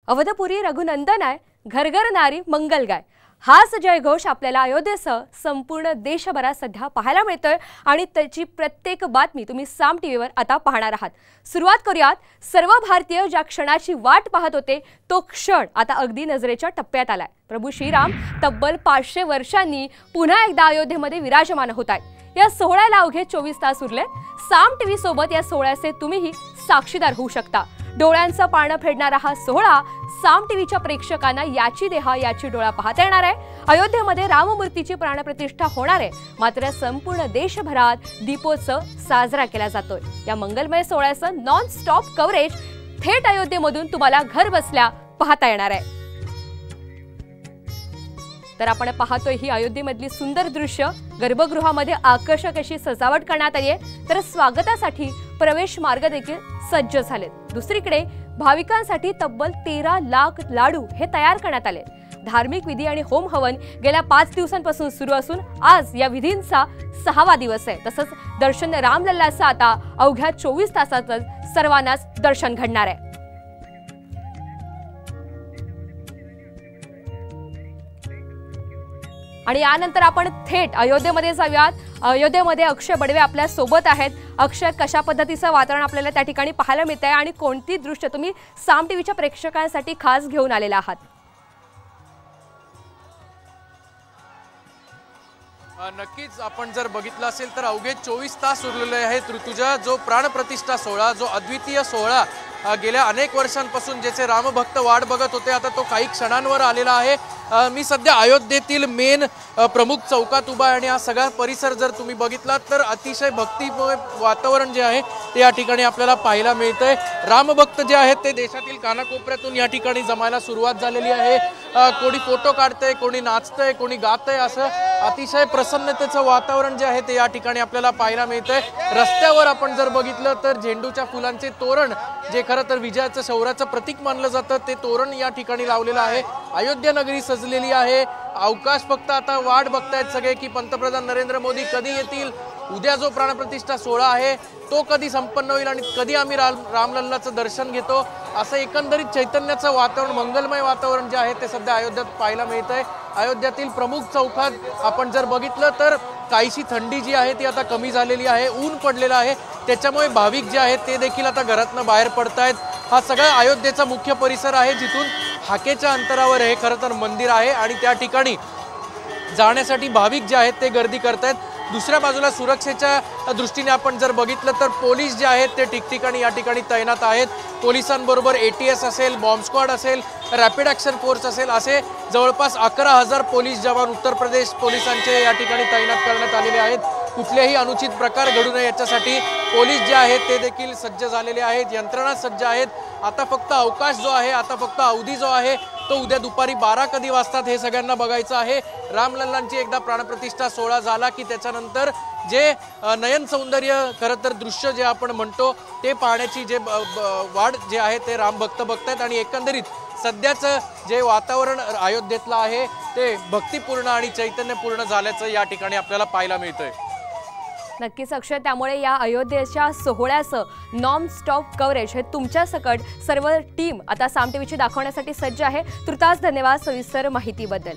अवधपुरी रघुनंदन आहे, घर घर नारी मंगल गाय। हाच जयघोष आपल्याला अयोध्येसह संपूर्ण देशभरात सध्या पाहायला मिळतोय आणि त्याची प्रत्येक बातमी तुम्ही साम टीव्हीवर आता पाहणार आहात। सुरुवात करूयात। सर्व भारतीय ज्या क्षणाची वाट पाहत होते तो क्षण आता अगदी नजरेच्या टप्प्यात आलाय। प्रभू श्रीराम तब्बल 500 वर्षांनी पुन्हा एकदा अयोध्येमध्ये विराजमान होत आहेत। या सोहळ्याला अवघे 24 तास उरले। साम टीव्ही सोबत या सोहळ्याचे तुम्हीही साक्षीदार होऊ शकता। डोळ्यांचं पारणं फेडणारा हा सोहळा साम टीव्हीच्या प्रेक्षकांना याची देहा याची डोळा पाहता येणार आहे। अयोध्येमध्ये राममूर्तीची प्राणप्रतिष्ठा होणार आहे, मात्र संपूर्ण देशभरात दीपोत्सव साजरा केला जातोय। या मंगलमय सोहळ्याचं नॉन स्टॉप कव्हरेज थेट अयोध्येमधून तुम्हाला घर बसल्या पाहता येणार आहे। तर आपण पाहतोय ही अयोध्येमधली सुंदर दृश्य। गर्भगृहामध्ये आकर्षक अशी सजावट करण्यात आली आहे, तर स्वागतासाठी प्रवेश मार्ग देखील सज्ज झालेत। दुसरीकडे भाविकांसाठी तब्बल 13 लाख लाडू हे तयार करण्यात आले। धार्मिक विधी आणि होम हवन गेल्या 5 दिवसांपासून सुरू असून आज या विधींचा 6वा दिवस आहे। तसंच दर्शन रामलल्लाचं आता अवघ्या 24 तासातच सर्वांनाच दर्शन घडणार आहे। आणि यानंतर आपण थेट अयोध्येमध्ये जाऊयात। अयोध्येमध्ये अक्षय बडवे आपल्या सोबत आहेत। अक्षय, कशा पद्धतीचं वातावरण आपल्याला त्या ठिकाणी पाहायला मिळत आहे आणि कोणती दृश्य तुम्ही साम टीव्हीच्या प्रेक्षकांसाठी खास घेऊन आलेला आहात? नक्कीच आपण जर बघितलं असेल तर अवघे 24 तास उरलेले आहेत ऋतुजा। जो प्राणप्रतिष्ठा सोहळा, जो अद्वितीय सोहळा गेल्या अनेक वर्षांपासून ज्याचे रामभक्त वाट बघत होते, आता तो काही क्षणांवर आलेला आहे। मी सध्या अयोध्येतील मेन प्रमुख चौकात उभा आहे आणि हा सगळा परिसर जर तुम्ही बघितला तर अतिशय भक्तिमय वातावरण जे आहे ते या ठिकाणी आपल्याला पाहायला मिळतंय। रामभक्त जे आहेत ते देशातील कानाकोपऱ्यातून या ठिकाणी जमायला सुरुवात झालेली आहे। कोणी फोटो काढतंय, कोणी नाचतंय, कोणी गातंय, असं अतिशय प्रसन्नतेचं वातावरण जे आहे ते या ठिकाणी आपल्याला पाहायला मिळतंय। रस्त्यावर आपण जर बघितलं तर झेंडूच्या फुलांचे तोरण, जे खरं तर विजयाचं शौर्याचं प्रतीक मानलं जातं, ते तोरण या ठिकाणी लावलेलं आहे। अयोध्या नगरी सजलेली आहे। अवकाश फक्त आता वाट बघतायत सगळे की पंतप्रधान नरेंद्र मोदी कधी येतील, उद्या जो प्राणप्रतिष्ठा सोहळा आहे तो कधी संपन्न होईल आणि कधी आम्ही रामलल्लाचं दर्शन घेतो। असं एकंदरीत चैतन्याचं वातावरण, मंगलमय वातावरण जे आहे ते सध्या अयोध्येत पाहायला मिळतंय। अयोध्येतील प्रमुख चौकात आपण जर बघितलं तर काहीशी थंडी जी आहे ती आता कमी झालेली आहे, ऊन पडलेलं आहे, त्याच्यामुळे भाविक जे आहेत ते देखील आता घरातनं बाहेर पडतायत। हा सगळा अयोध्येचा मुख्य परिसर आहे, जिथून हाकेच्या अंतरावर हे खरं तर मंदिर आहे आणि त्या ठिकाणी जाण्यासाठी भाविक जे आहेत ते गर्दी करतायत। दुसऱ्या बाजूला सुरक्षेच्या दृष्टीने आपण जर बघितलं तर पोलीस जे आहेत ते ठिकठिकाणी या ठिकाणी तैनात आहेत। पोलिसांबरोबर ATS असेल, बॉम्ब स्क्वॉड असेल, रॅपिड ॲक्शन फोर्स असेल, असे जवळपास 11,000 पोलीस जवान उत्तर प्रदेश पोलिसांचे या ठिकाणी तैनात करण्यात आलेले आहेत। कुठलेही अनुचित प्रकार घडू नये याच्यासाठी पोलीस जे आहेत ते देखील सज्ज झालेले आहेत, यंत्रणा सज्ज आहेत। आता फक्त अवकाश जो आहे, आता फक्त अवधी जो आहे तो उद्या दुपारी 12 कधी वाजतात हे सगळ्यांना बघायचं आहे। रामलल्लांची एकदा प्राणप्रतिष्ठा सोहळा झाला की त्याच्यानंतर जे नयन सौंदर्य खरं तर दृश्य जे आपण म्हणतो ते पाहण्याची जे वाढ जे आहे ते रामभक्त बघतायत आणि एकंदरीत सध्याचं जे वातावरण अयोध्येतलं आहे ते भक्तिपूर्ण आणि चैतन्यपूर्ण झाल्याचं या ठिकाणी आपल्याला पाहायला मिळतंय। नक्कीच अक्षय, त्यामुळे या अयोध्येच्या सोहळ्याचं नॉन स्टॉप कव्हरेज हे तुमच्या सकट सर्व टीम आता साम टीव्हीची दाखवण्यासाठी सज्ज आहे। तुर्तास धन्यवाद सविस्तर माहितीबद्दल।